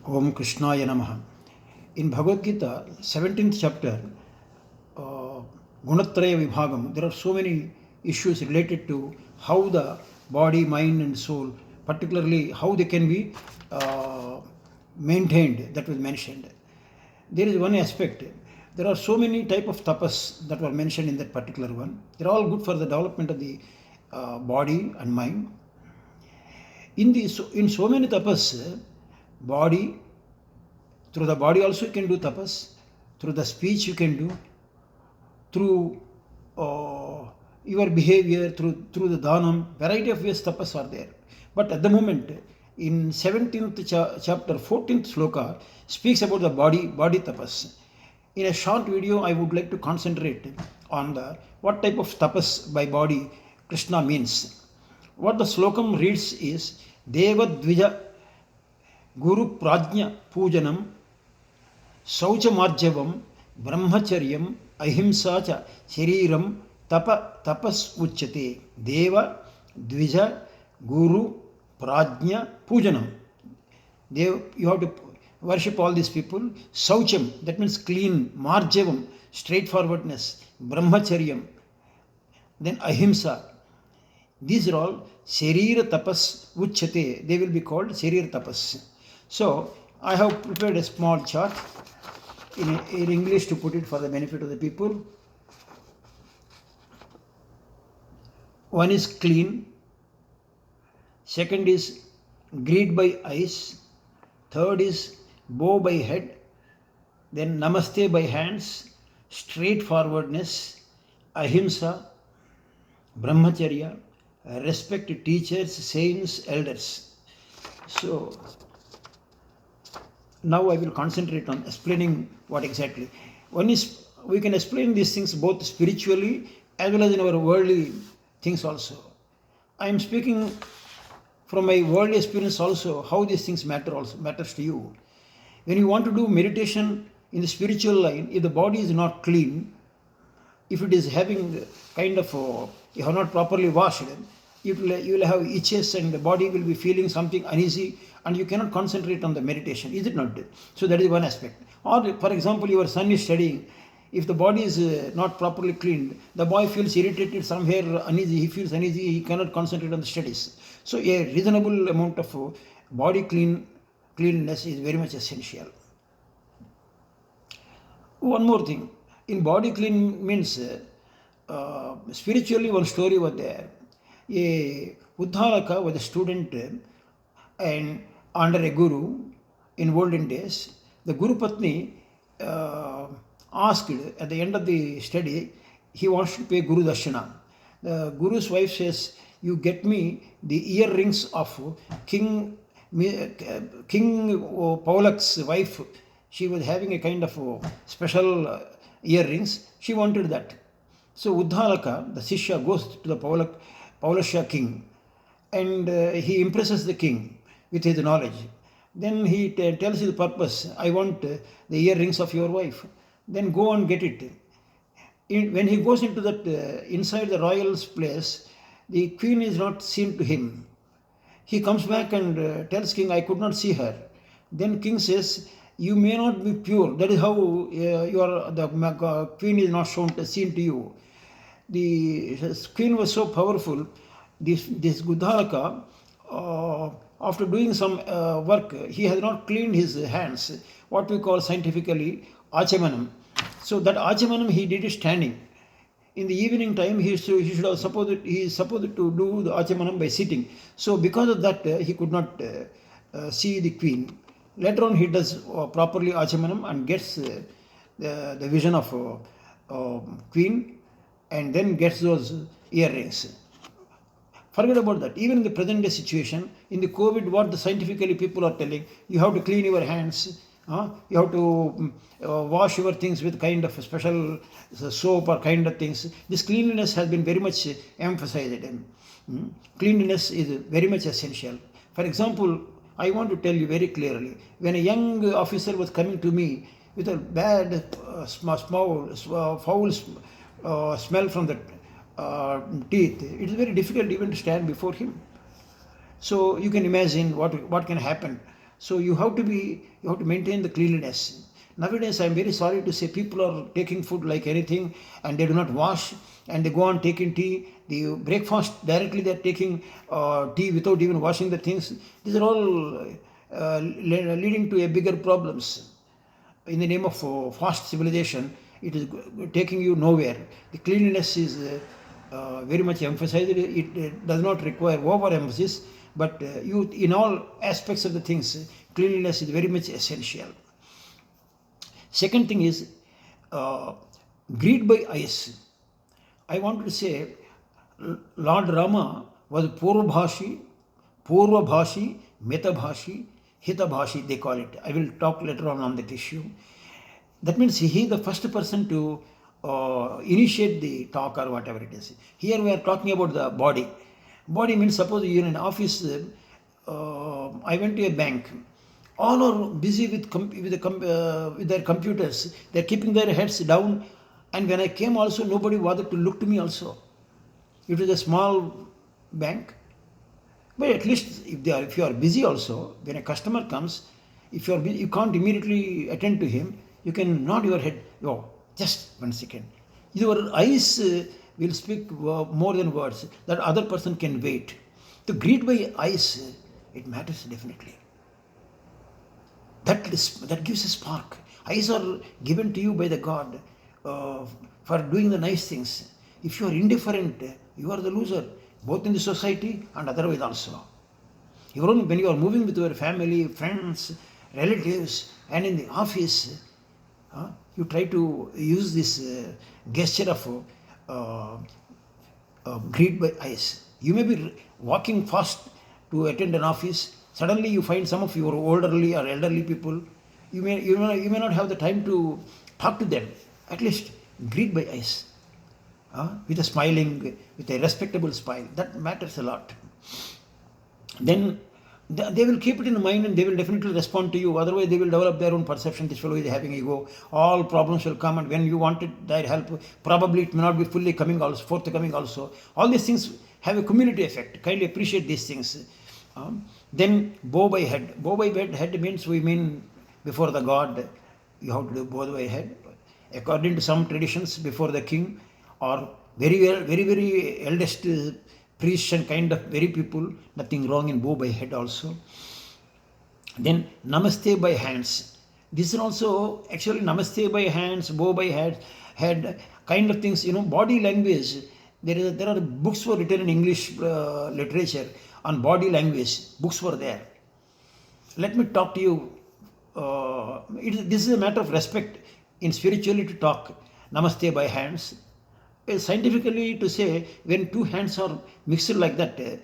Om Krishnaya Namaha. In Bhagavad Gita, 17th chapter, Gunatraya Vibhagam, there are so many issues related to how the body, mind and soul, particularly how they can be maintained, that was mentioned. There is one aspect. There are so many type of tapas that were mentioned in that particular one. They're all good for the development of the body and mind. In so many tapas, body, through the body also you can do tapas, through the speech you can do, through your behavior, through the dhanam, variety of ways tapas are there. But at the moment, in 17th chapter, 14th sloka speaks about the body tapas. In a short video, I would like to concentrate on what type of tapas by body Krishna means. What the slokam reads is Deva Dvija Guru Prajna Pujanam Sauchamarjavam Brahmacharyam Ahimsa cha Shariram Tapas Uchyate. Deva Dvija Guru Prajna Pujanam. You have to worship all these people. Saucham, that means clean. Marjavam, straightforwardness. Brahmacharyam, then Ahimsa. These are all Sharira Tapas Uchyate. They will be called Sharira Tapas. So, I have prepared a small chart in English to put it for the benefit of the people. One is clean. Second is greed by eyes. Third is bow by head. Then namaste by hands. Straightforwardness. Ahimsa. Brahmacharya. Respect teachers, saints, elders. So, now I will concentrate on explaining what exactly. One is, we can explain these things both spiritually as well as in our worldly things also. I am speaking from my worldly experience also, how these things matters to you. When you want to do meditation in the spiritual line, if the body is not clean, if it is having kind of, you have not properly washed, you will have itches and the body will be feeling something uneasy and you cannot concentrate on the meditation. Is it not? So that is one aspect. Or for example, your son is studying. If the body is not properly cleaned, the boy feels irritated, somewhere uneasy, he feels uneasy, he cannot concentrate on the studies. So a reasonable amount of body cleanliness is very much essential. One more thing. In body clean means, spiritually one story was there. A Uddhalaka was a student and under a guru in olden days. The Guru Patni asked at the end of the study, he wants to pay Guru Darshana. The Guru's wife says, you get me the earrings of King Paulak's wife. She was having a kind of special earrings. She wanted that. So Uddhalaka, the Sishya, goes to the Paulasya king and he impresses the king with his knowledge. Then he tells his purpose, I want the earrings of your wife. Then go and get it. When he goes into that, inside the royal's place, the queen is not seen to him. He comes back and tells king, I could not see her. Then king says, you may not be pure. That is how the queen is not seen to you. The queen was so powerful. This Uddhalaka, after doing some work, he has not cleaned his hands, what we call scientifically achamanam. So that achamanam he did it standing. In the evening time, he is supposed to do the achamanam by sitting. So because of that, he could not see the queen. Later on, he does properly achamanam and gets the vision of queen and then gets those earrings. Forget about that. Even in the present day situation, in the COVID, what the scientifically people are telling, you have to clean your hands, you have to wash your things with kind of special soap or kind of things. This cleanliness has been very much emphasized. Cleanliness is very much essential. For example, I want to tell you very clearly, when a young officer was coming to me with a bad, foul smell from the teeth, it is very difficult even to stand before him. So you can imagine what can happen So you have to maintain the cleanliness. Nowadays, I am very sorry to say, people are taking food like anything, and they do not wash, and they go on taking tea. The breakfast directly they are taking tea without even washing the things. These are all leading to a bigger problems. In the name of fast civilization, it is taking you nowhere. The cleanliness is very much emphasized. It does not require overemphasis, but you, in all aspects of the things, cleanliness is very much essential. Second thing is greed by eyes. I want to say Lord Rama was Purvabhashi, Metabhashi, Hitabhashi, they call it. I will talk later on that issue. That means he is the first person to initiate the talk or whatever it is. Here we are talking about the body. Body means, suppose you are in an office. I went to a bank. All are busy with their computers. They are keeping their heads down. And when I came also, nobody bothered to look to me also. It was a small bank. But at least if you are busy also, when a customer comes, if you are busy, you can't immediately attend to him. You can nod your head. Oh, just 1 second. Your eyes will speak more than words. That other person can wait. To greet by eyes, it matters definitely. That gives a spark. Eyes are given to you by the God for doing the nice things. If you are indifferent, you are the loser, both in the society and otherwise also. When you are moving with your family, friends, relatives, and in the office, you try to use this gesture of greet by eyes. You may be walking fast to attend an office. Suddenly you find some of your elderly people. You may not have the time to talk to them. At least greet by eyes. With a respectable smile. That matters a lot. Then they will keep it in mind, and they will definitely respond to you. Otherwise, they will develop their own perception. This fellow is having ego. All problems will come, and when you wanted their help, probably it may not be fully forthcoming also. All these things have a community effect. Kindly appreciate these things. Then bow by head. Bow by head means we mean before the God. You have to do bow by head. According to some traditions, before the king, or very eldest priests and kind of very people, nothing wrong in bow by head also. Then namaste by hands. This is also actually namaste by hands, bow by head kind of things. Body language. There are books were written in English literature on body language. Books were there. Let me talk to you. This is a matter of respect in spirituality to talk. Namaste by hands. Scientifically to say, when two hands are mixed like that, a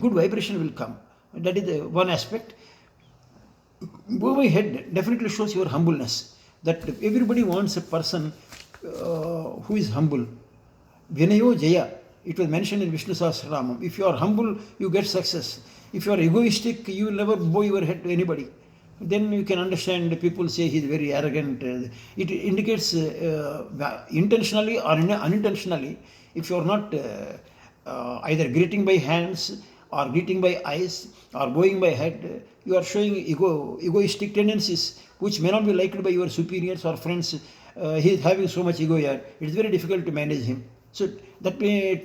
good vibration will come. That is one aspect. Bow by head definitely shows your humbleness. That everybody wants a person who is humble. Vinayo Jaya. It was mentioned in Vishnu Sahasranamam. If you are humble, you get success. If you are egoistic, you will never bow your head to anybody. Then you can understand people say he is very arrogant. It indicates intentionally or unintentionally, if you are not either greeting by hands or greeting by eyes or bowing by head, you are showing egoistic tendencies which may not be liked by your superiors or friends. He is having so much ego here. It is very difficult to manage him. So that may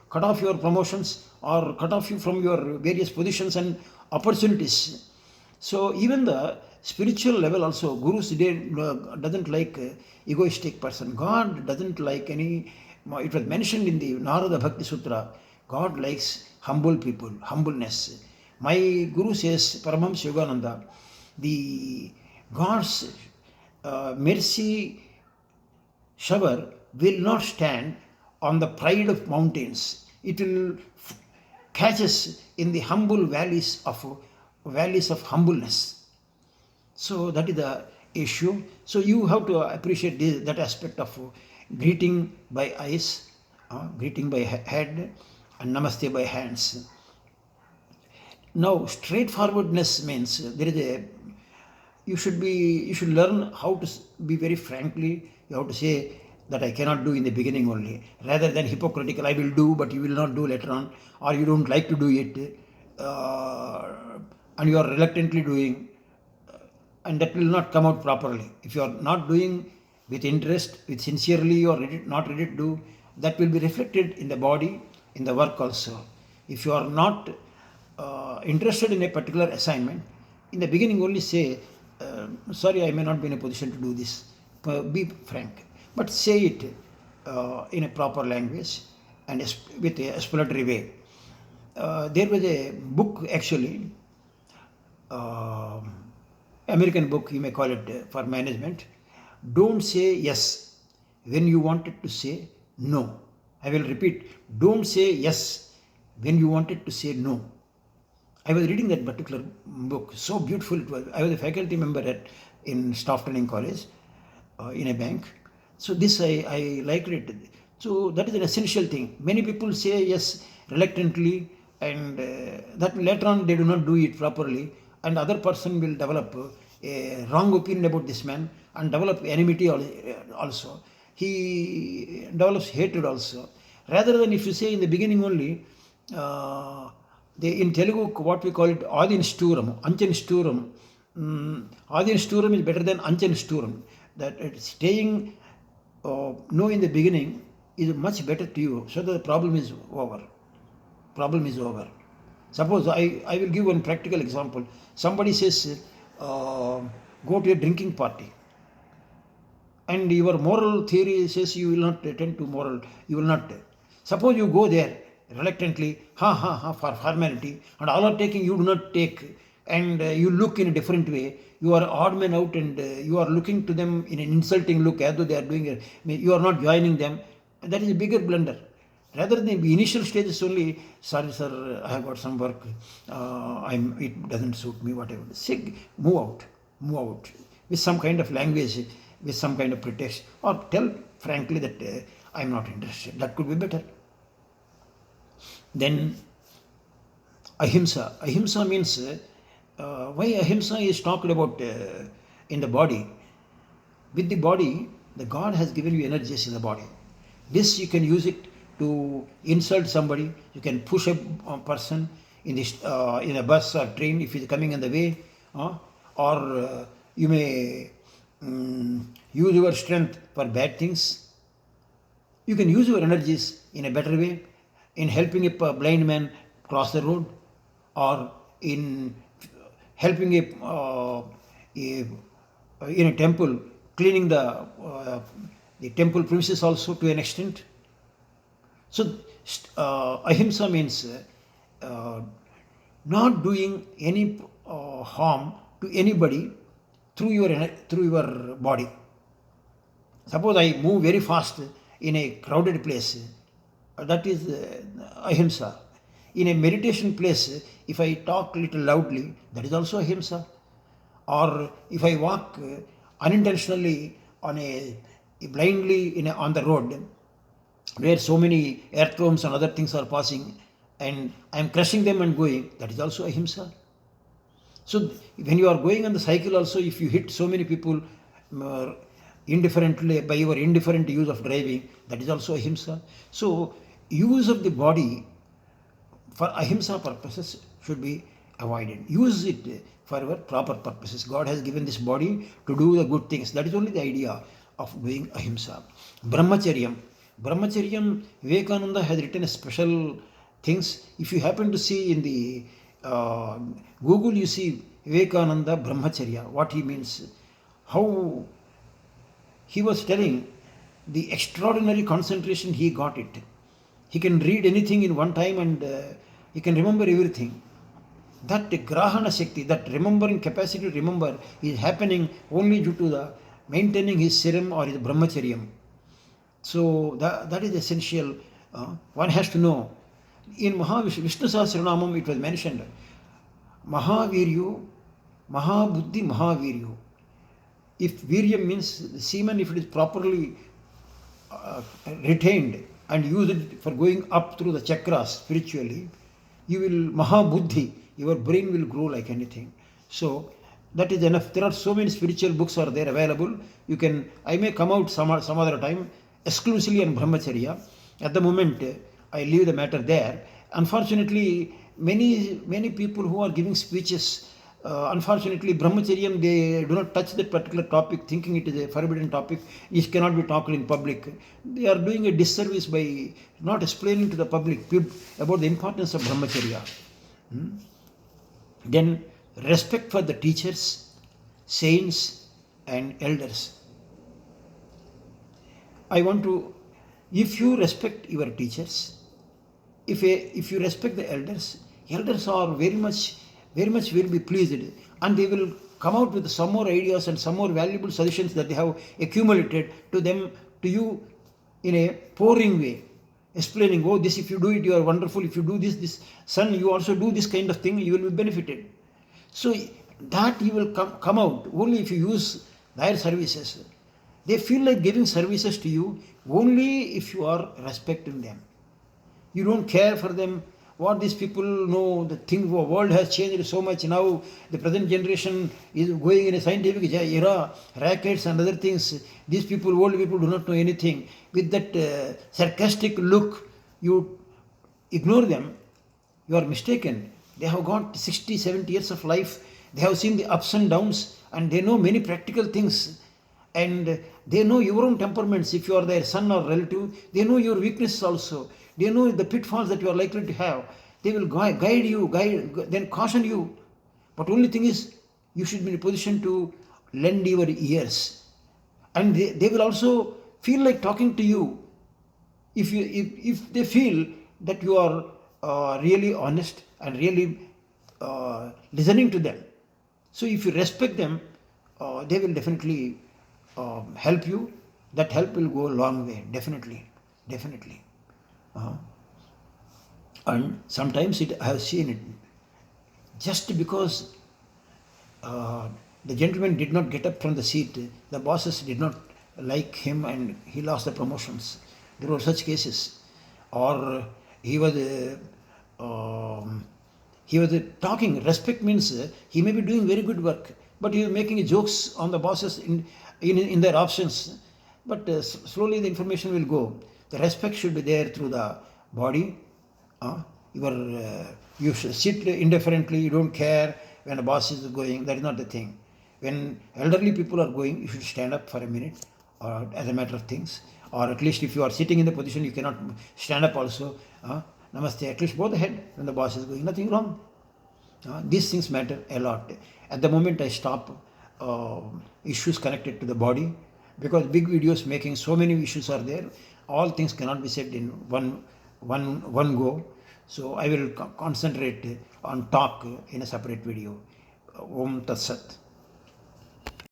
cut off your promotions or cut off you from your various positions and opportunities. So even the spiritual level also, Gurus doesn't like egoistic person. God doesn't like any. It was mentioned in the Narada Bhakti Sutra. God likes humble people, humbleness. My Guru says, Paramahamsa Yogananda, the God's mercy shower will not stand on the pride of mountains. It will catch us in the humble valleys of humbleness. So that is the issue. So you have to appreciate that aspect of greeting by eyes, greeting by head, and namaste by hands. Now straightforwardness means you should learn how to be very frankly. You have to say that I cannot do in the beginning only, rather than hypocritical. I will do, but you will not do later on, or you don't like to do it. and you are reluctantly doing, and that will not come out properly. If you are not doing with interest, with sincerely, you are not ready to do, that will be reflected in the body, in the work also. If you are not interested in a particular assignment, in the beginning only say, sorry, I may not be in a position to do this. Be frank. But say it in a proper language and with a explanatory way. There was a book actually, uh, American book, you may call it, for management. Don't say yes when you wanted to say no. I will repeat, don't say yes when you wanted to say no. I was reading that particular book, so beautiful it was. I was a faculty member in staff training college in a bank. So this I liked it. So that is an essential thing. Many people say yes reluctantly, and that later on they do not do it properly, and other person will develop a wrong opinion about this man and develop enmity also. He develops hatred also. Rather than if you say in the beginning only, in Telugu, what we call it, Adin Sturam, Anchan Sturam. Adin Sturam is better than Anchan Sturam. That staying no in the beginning is much better to you, so that the problem is over. Problem is over. Suppose I will give one practical example. Somebody says, go to a drinking party, and your moral theory says you will not attend to moral, you will not. Suppose you go there reluctantly, for formality, and all are taking, you do not take, and you look in a different way. You are odd man out, and you are looking to them in an insulting look as though they are doing you are not joining them. That is a bigger blunder. Rather than the initial stages only, sorry sir, I have got some work, it doesn't suit me, whatever. Say, move out with some kind of language, with some kind of pretext, or tell frankly that I am not interested. That could be better. Then ahimsa. Ahimsa means, why ahimsa is talked about in the body. With the body, the God has given you energies in the body. This you can use it to insult somebody. You can push a person in a bus or train if he's coming on the way, or you may use your strength for bad things. You can use your energies in a better way, in helping a blind man cross the road, or in helping in a temple, cleaning the temple premises also to an extent. So ahimsa means not doing any harm to anybody through your body. Suppose I move very fast in a crowded place, that is ahimsa. In a meditation place, if I talk a little loudly, that is also ahimsa. Or if I walk unintentionally blindly on the road, where so many earthworms and other things are passing, and I am crushing them and going, that is also ahimsa. So when you are going on the cycle also, if you hit so many people indifferently by your indifferent use of driving, that is also ahimsa. So use of the body for ahimsa purposes should be avoided. Use it for our proper purposes. God has given this body to do the good things. That is only the idea of doing ahimsa. Brahmacharyam. Brahmacharyam, Vivekananda has written a special things. If you happen to see in the Google, you see Vivekananda Brahmacharya, what he means, how he was telling the extraordinary concentration he got it. He can read anything in one time, and he can remember everything. That grahana shakti, that remembering capacity to remember, is happening only due to the maintaining his serum or his brahmacharyam. So that is essential. One has to know. In Vishnu Sahasranamam it was mentioned, Mahaviryu, Mahabuddhi, Mahaviryu. If Viryam means semen, if it is properly retained and used for going up through the chakras spiritually, you will Mahabuddhi, your brain will grow like anything. So that is enough. There are so many spiritual books are there available. You can, I may come out some other time exclusively on Brahmacharya. At the moment, I leave the matter there. Unfortunately, many people who are giving speeches, unfortunately, brahmacharyam, they do not touch that particular topic, thinking it is a forbidden topic, it cannot be talked in public. They are doing a disservice by not explaining to the public about the importance of brahmacharya. Then respect for the teachers, saints, and elders. I want to, if you respect your teachers, if you respect the elders, elders are very much will be pleased, and they will come out with some more ideas and some more valuable suggestions that they have accumulated to them, to you, in a pouring way, explaining, oh, this, if you do it, you are wonderful. If you do this, son, you also do this kind of thing, you will be benefited. So that you will come out only if you use their services. They feel like giving services to you only if you are respecting them. You don't care for them. What these people know, the world has changed so much now. The present generation is going in a scientific era, rackets and other things. These people, old people, do not know anything. With that sarcastic look, you ignore them. You are mistaken. They have got 60, 70 years of life. They have seen the ups and downs, and they know many practical things. And they know your own temperaments. If you are their son or relative, they know your weaknesses also. They know the pitfalls that you are likely to have. They will guide you, then caution you. But only thing is, you should be in a position to lend your ears. And they will also feel like talking to you if they feel that you are really honest and really listening to them. So if you respect them, they will definitely help you. That help will go a long way, definitely. And sometimes I have seen it, just because the gentleman did not get up from the seat, the bosses did not like him and he lost the promotions. There were such cases. Or he was talking. Respect means he may be doing very good work, but he is making jokes on the bosses in their options. But slowly the information will go. The respect should be there through the body. You should sit indifferently, you don't care when a boss is going. That is not the thing. When elderly people are going, you should stand up for a minute, or as a matter of things. Or at least if you are sitting in the position, you cannot stand up also. Namaste, at least bow the head when the boss is going. Nothing wrong. These things matter a lot. At the moment I stop issues connected to the body, because big videos making so many issues are there. All things cannot be said in one go. So I will concentrate on talk in a separate video. Om Tat Sat.